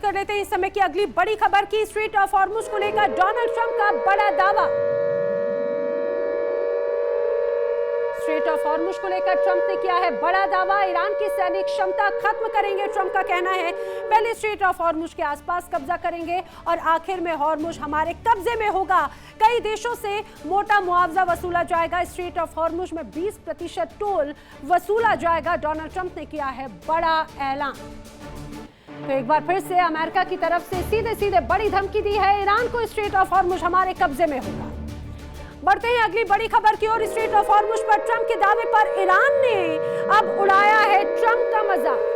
कर लेते हैं इस समय की अगली बड़ी खबर की। स्ट्रेट ऑफ हॉर्मुज को लेकर डोनाल्ड ट्रंप का बड़ा दावा। स्ट्रेट ऑफ हॉर्मुज को लेकर ट्रंप ने किया है बड़ा दावा। ईरान की सैनिक क्षमता खत्म करेंगे, ट्रंप का कहना है। पहले स्ट्रेट ऑफ हॉर्मुज के आसपास कब्जा करेंगे और आखिर में हॉर्मुज हमारे कब्जे में होगा। कई देशों से मोटा मुआवजा वसूला जाएगा। स्ट्रेट ऑफ हॉर्मुज में 20% टोल वसूला जाएगा। डोनाल्ड ट्रंप ने किया है बड़ा ऐलान। तो एक बार फिर से अमेरिका की तरफ से सीधे सीधे बड़ी धमकी दी है ईरान को। स्ट्रेट ऑफ हॉर्मुज हमारे कब्जे में होगा। बढ़ते हैं अगली बड़ी खबर की ओर। स्ट्रेट ऑफ हॉर्मुज पर ट्रंप के दावे पर ईरान ने अब उड़ाया है ट्रंप का मजाक।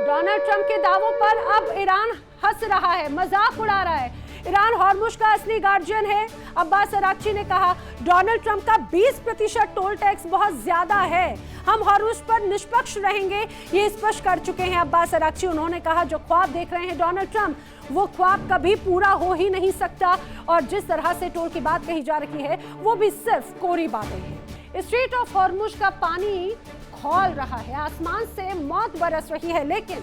डोनाल्ड ट्रंप के दावों पर अब ईरान हंस रहा है, मजाक उड़ा रहा है। ईरान हॉर्मुज का असली गार्जियन है। अब्बास अराक्ची ने कहा डोनाल्ड ट्रंप का 20% टोल टैक्स बहुत ज्यादा है, हम हॉर्मुज पर निष्पक्ष रहेंगे, ये स्पष्ट कर चुके हैं अब्बास अराक्ची। उन्होंने कहा जो ख्वाब देख रहे हैं डोनाल्ड ट्रंप, वो ख्वाब कभी पूरा हो ही नहीं सकता और जिस तरह से टोल की बात कही जा रही है वो भी सिर्फ कोरी बातें हैं। स्ट्रेट ऑफ हॉर्मुज का पानी खौल रहा है, आसमान से मौत बरस रही है, लेकिन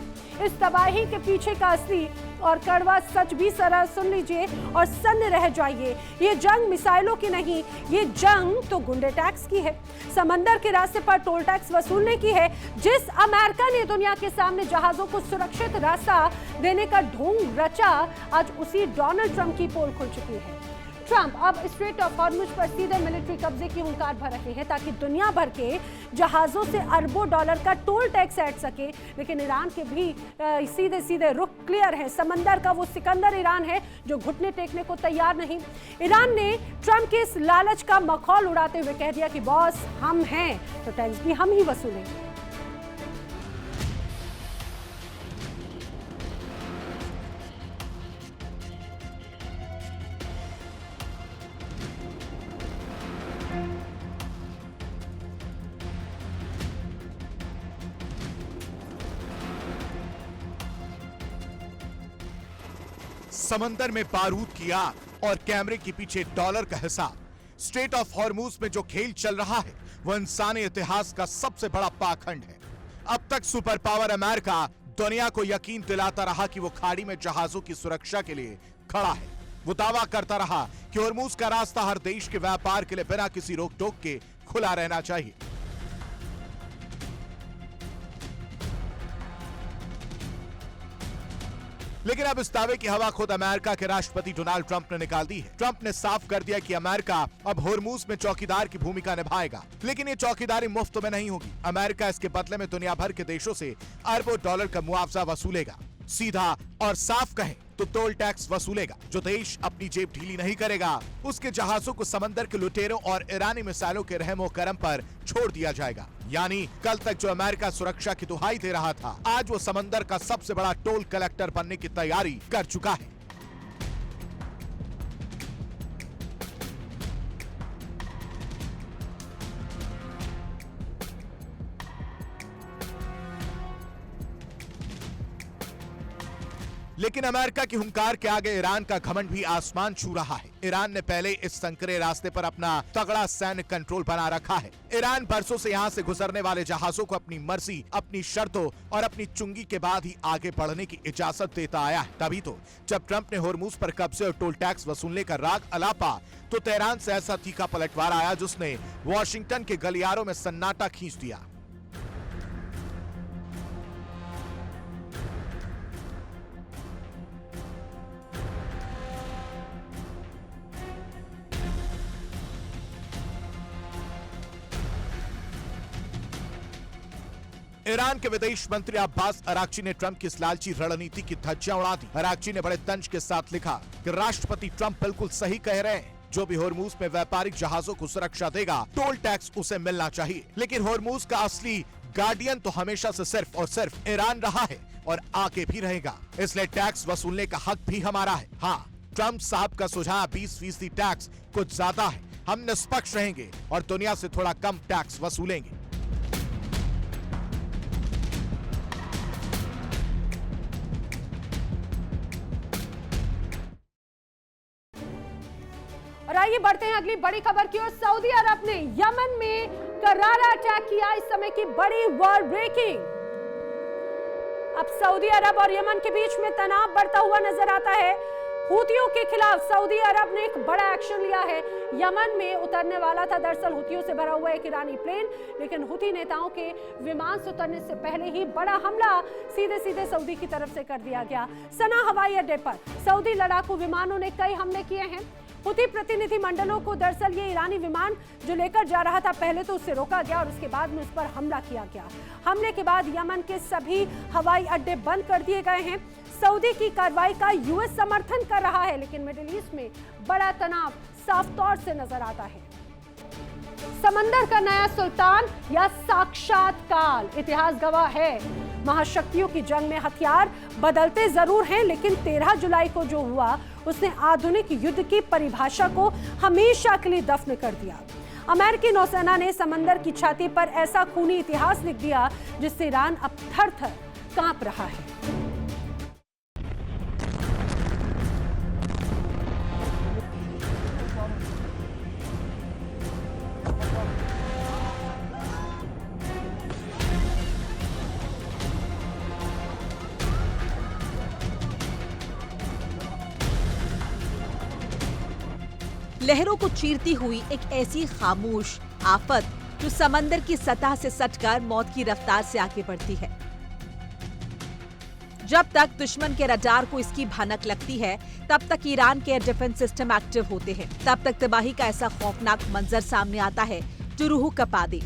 इस तबाही के पीछे का असली और कड़वा सच भी जरा सुन लीजिए और सन्न रह जाइए। ये जंग मिसाइलों की नहीं, ये जंग तो गुंडे टैक्स की है, समंदर के रास्ते पर टोल टैक्स वसूलने की है। जिस अमेरिका ने दुनिया के सामने जहाजों को सुरक्षित रास्ता देने का ढोंग रचा, आज उसी डोनाल्ड ट्रंप की पोल खुल चुकी है। ट्रंप अब स्ट्रेट ऑफ हॉर्मुज पर सीधे मिलिट्री कब्जे की हुंकार भर रहे हैं ताकि दुनिया भर के जहाजों से अरबों डॉलर का टोल टैक्स हट सके। लेकिन ईरान के भी सीधे सीधे रुख क्लियर है। समंदर का वो सिकंदर ईरान है जो घुटने टेकने को तैयार नहीं। ईरान ने ट्रंप के इस लालच का मखौल उड़ाते हुए कह दिया कि बॉस हम हैं तो टैक्स भी हम ही वसूलेंगे। समंदर में बारूद की आग और कैमरे के पीछे डॉलर का हिसाब। स्ट्रेट ऑफ हॉर्मुज में जो खेल चल रहा है वो इंसानी इतिहास का सबसे बड़ा पाखंड है। अब तक सुपर पावर अमेरिका दुनिया को यकीन दिलाता रहा कि वो खाड़ी में जहाजों की सुरक्षा के लिए खड़ा है। वो दावा करता रहा कि हॉर्मुज का रास्ता हर देश के व्यापार के लिए बिना किसी रोक टोक के खुला रहना चाहिए। लेकिन अब इस दावे की हवा खुद अमेरिका के राष्ट्रपति डोनाल्ड ट्रंप ने निकाल दी है। ट्रंप ने साफ कर दिया कि अमेरिका अब हॉर्मुज में चौकीदार की भूमिका निभाएगा, लेकिन ये चौकीदारी मुफ्त में नहीं होगी। अमेरिका इसके बदले में दुनिया भर के देशों से अरबों डॉलर का मुआवजा वसूलेगा। सीधा और साफ कहें तो टोल टैक्स वसूलेगा। जो देश अपनी जेब ढीली नहीं करेगा उसके जहाजों को समंदर के लुटेरों और ईरानी मिसाइलों के रहमो करम पर छोड़ दिया जाएगा। यानी कल तक जो अमेरिका सुरक्षा की दुहाई दे रहा था, आज वो समंदर का सबसे बड़ा टोल कलेक्टर बनने की तैयारी कर चुका है। लेकिन अमेरिका की हुंकार के आगे ईरान का घमंड भी आसमान छू रहा है। ईरान ने पहले इस संकरे रास्ते पर अपना तगड़ा सैन्य कंट्रोल बना रखा है। ईरान बरसों से यहाँ से गुजरने वाले जहाजों को अपनी मर्जी, अपनी शर्तों और अपनी चुंगी के बाद ही आगे बढ़ने की इजाजत देता आया है। तभी तो जब ट्रंप ने हॉर्मुज पर कब्जे और टोल टैक्स वसूलने का राग अलापा तो तेहरान से ऐसा तीखा पलटवार आया जिसने वॉशिंगटन के गलियारों में सन्नाटा खींच दिया। ईरान के विदेश मंत्री अब्बास अराक्ची ने ट्रंप की इस लालची रणनीति की धज्जियां उड़ा दी। अराक्ची ने बड़े तंज के साथ लिखा कि राष्ट्रपति ट्रंप बिल्कुल सही कह रहे हैं। जो भी हॉर्मुज में व्यापारिक जहाजों को सुरक्षा देगा, टोल टैक्स उसे मिलना चाहिए। लेकिन हॉर्मुज का असली गार्डियन तो हमेशा से सिर्फ और सिर्फ ईरान रहा है और आगे भी रहेगा। इसलिए टैक्स वसूलने का हक भी हमारा है। हाँ, ट्रंप साहब का सुझाव 20% टैक्स कुछ ज्यादा है। हम निष्पक्ष रहेंगे और दुनिया से थोड़ा कम टैक्स वसूलेंगे। और आइए बढ़ते हैं अगली बड़ी खबर की ओर। सऊदी अरब ने यमन में करारा अटैक किया। इस समय की बड़ी वर्ल्ड ब्रेकिंग। अब सऊदी अरब और यमन के बीच में तनाव बढ़ता हुआ नजर आता है। हुतियों के खिलाफ सऊदी अरब ने एक बड़ा एक्शन लिया है। यमन में उतरने वाला था दरअसल हुतियों से भरा हुआ एक ईरानी प्लेन, लेकिन हुती नेताओं के विमान से उतरने से पहले ही बड़ा हमला सीधे सीधे सऊदी की तरफ से कर दिया गया। सना हवाई अड्डे पर सऊदी लड़ाकू विमानों ने कई हमले किए हैं। हुती प्रतिनिधि मंडलों को दरअसल ये ईरानी विमान जो लेकर जा रहा था, पहले तो उससे रोका गया और उसके बाद में उस पर हमला किया गया। हमले के बाद यमन के सभी हवाई अड्डे बंद कर दिए गए हैं। सऊदी की कार्रवाई का यूएस समर्थन कर रहा है, लेकिन मिडिल ईस्ट में बड़ा तनाव साफ तौर से नजर आता है। समंदर का नया सुल्तान या साक्षात काल, इतिहास गवाह है। महाशक्तियों की जंग में हथियार बदलते जरूर हैं, लेकिन 13 जुलाई को जो हुआ उसने आधुनिक युद्ध की परिभाषा को हमेशा के लिए दफन कर दिया। अमेरिकी नौसेना ने समंदर की छाती पर ऐसा खूनी इतिहास लिख दिया जिससे ईरान अब थर-थर कांप रहा है। लहरों को चीरती हुई एक ऐसी खामोश आफत जो समंदर की सतह से सटकर मौत की रफ्तार से आगे बढ़ती है। जब तक दुश्मन के रडार को इसकी भनक लगती है, तब तक ईरान के एयर डिफेंस सिस्टम एक्टिव होते हैं। तब तक तबाही का ऐसा खौफनाक मंजर सामने आता है जो रूह कपा दे।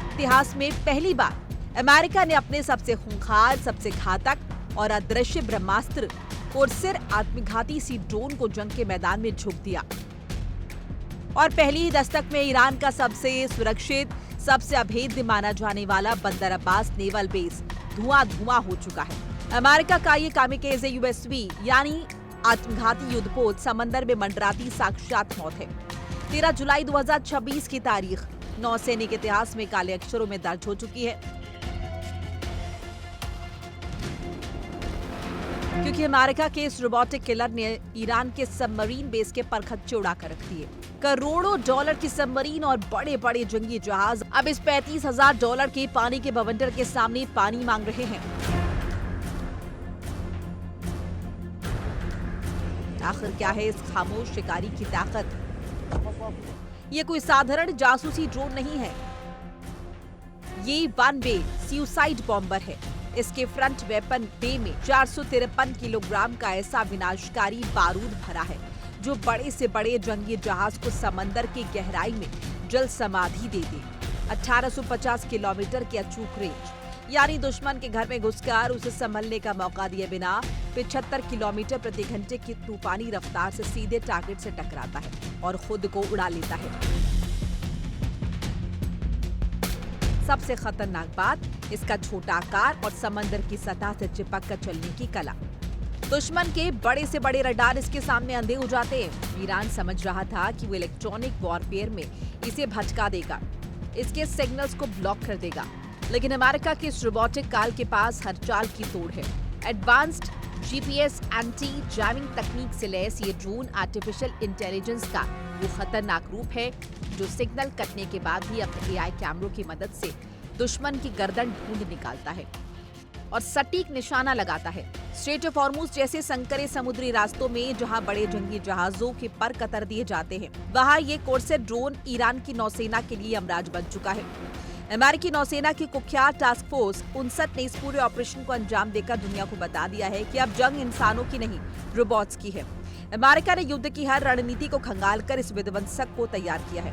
इतिहास में पहली बार अमेरिका ने अपने सबसे खूंखार, सबसे घातक और अदृश्य ब्रह्मास्त्र कोर्सेर आत्मघाती सी ड्रोन को जंग के मैदान में झोंक दिया और पहली ही दस्तक में ईरान का सबसे सुरक्षित, सबसे अभेद्य माना जाने वाला बंदर अब्बास नेवल बेस धुआं हो चुका है। अमेरिका का ये कामिकाज़े यूएसवी यानी आत्मघाती युद्धपोत समंदर में मंडराती साक्षात मौत है। 13 जुलाई 2026 की तारीख नौसेना के इतिहास में काले अक्षरों में दर्ज हो चुकी है, क्योंकि अमेरिका के इस रोबोटिक किलर ने ईरान के सबमरीन बेस के परखच्चे उड़ा कर रख दिए। करोड़ों डॉलर की सबमरीन और बड़े बड़े जंगी जहाज अब इस $35,000 के पानी के बवंडर के सामने पानी मांग रहे हैं। आखिर क्या है इस खामोश शिकारी की ताकत? ये कोई साधारण जासूसी ड्रोन नहीं है, ये वन वे सुसाइड बॉम्बर है। इसके फ्रंट वेपन बे में 453 किलोग्राम का ऐसा विनाशकारी बारूद भरा है जो बड़े से बड़े जंगी जहाज को समंदर की गहराई में जल समाधि दे दे। 1850 किलोमीटर की अचूक रेंज, यानी दुश्मन के घर में घुसकर उसे संभलने का मौका दिए बिना 75 किलोमीटर प्रति घंटे की तूफानी रफ्तार से सीधे टारगेट से टकराता है और खुद को उड़ा लेता है। सबसे खतरनाक बात, इसका छोटा आकार और समंदर की सतह से चिपक कर चलने की कला। दुश्मन के बड़े से बड़े रडार इसके सामने अंधे हो जाते हैं। ईरान समझ रहा था कि वो इलेक्ट्रॉनिक वॉरफेयर में इसे भटका देगा, इसके सिग्नल्स को ब्लॉक कर देगा, लेकिन अमेरिका के इस रोबोटिक काल के पास हर चाल की तोड़ है। एडवांस्ड जीपीएस एंटी जैमिंग तकनीक से लैस ये ड्रोन आर्टिफिशियल इंटेलिजेंस का वो खतरनाक रूप है जो सिग्नल कटने के बाद भी अपने एआई कैमरों की मदद से दुश्मन की गर्दन ढूंढ निकालता है और सटीक निशाना लगाता है। स्ट्रेट ऑफ हॉर्मुज जैसे संकरे समुद्री रास्तों में जहां बड़े जंगी जहाजों के पर कतर दिए जाते हैं, वहां ये कोर्सेर ड्रोन ईरान की नौसेना के लिए यमराज बन चुका है। अमेरिकी नौसेना की कुख्यात टास्क फोर्स 59 ने इस पूरे ऑपरेशन को अंजाम देकर दुनिया को बता दिया है कि अब जंग इंसानों की नहीं, रोबोट्स की है। अमेरिका ने युद्ध की हर रणनीति को खंगालकर इस विध्वंसक को तैयार किया है।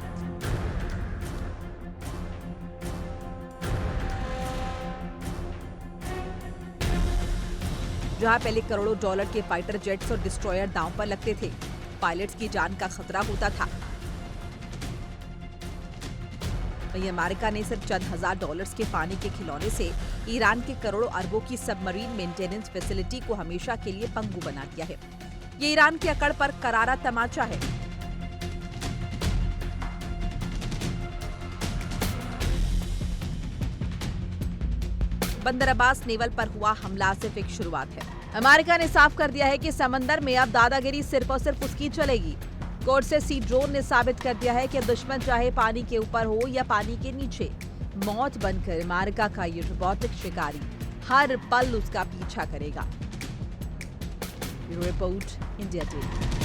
जहां पहले करोड़ों डॉलर के फाइटर जेट्स और डिस्ट्रॉयर दांव पर लगते थे, पायलट्स की जान का खतरा होता था, वहीं अमेरिका ने सिर्फ चंद $1,000 के पानी के खिलौने से ईरान के करोड़ों अरबों की सबमरीन मेंटेनेंस फैसिलिटी को हमेशा के लिए पंगु बना दिया है। ये ईरान की अकड़ पर करारा तमाचा है। बंदर अब्बास नेवल पर हुआ हमला सिर्फ एक शुरुआत है। अमेरिका ने साफ कर दिया है कि समंदर में अब दादागिरी सिर्फ और सिर्फ उसकी चलेगी। कोर्सेर सी ड्रोन ने साबित कर दिया है कि दुश्मन चाहे पानी के ऊपर हो या पानी के नीचे, मौत बनकर अमेरिका का ये रोबोटिक शिकारी हर पल उसका पीछा करेगा। Bureau report, India daily.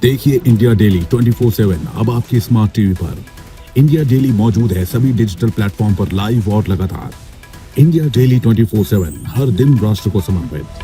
देखिए इंडिया डेली 24/7 अब आपकी स्मार्ट टीवी पर। इंडिया डेली मौजूद है सभी डिजिटल प्लेटफॉर्म पर लाइव और लगातार। इंडिया डेली 24/7 हर दिन राष्ट्र को समर्पित।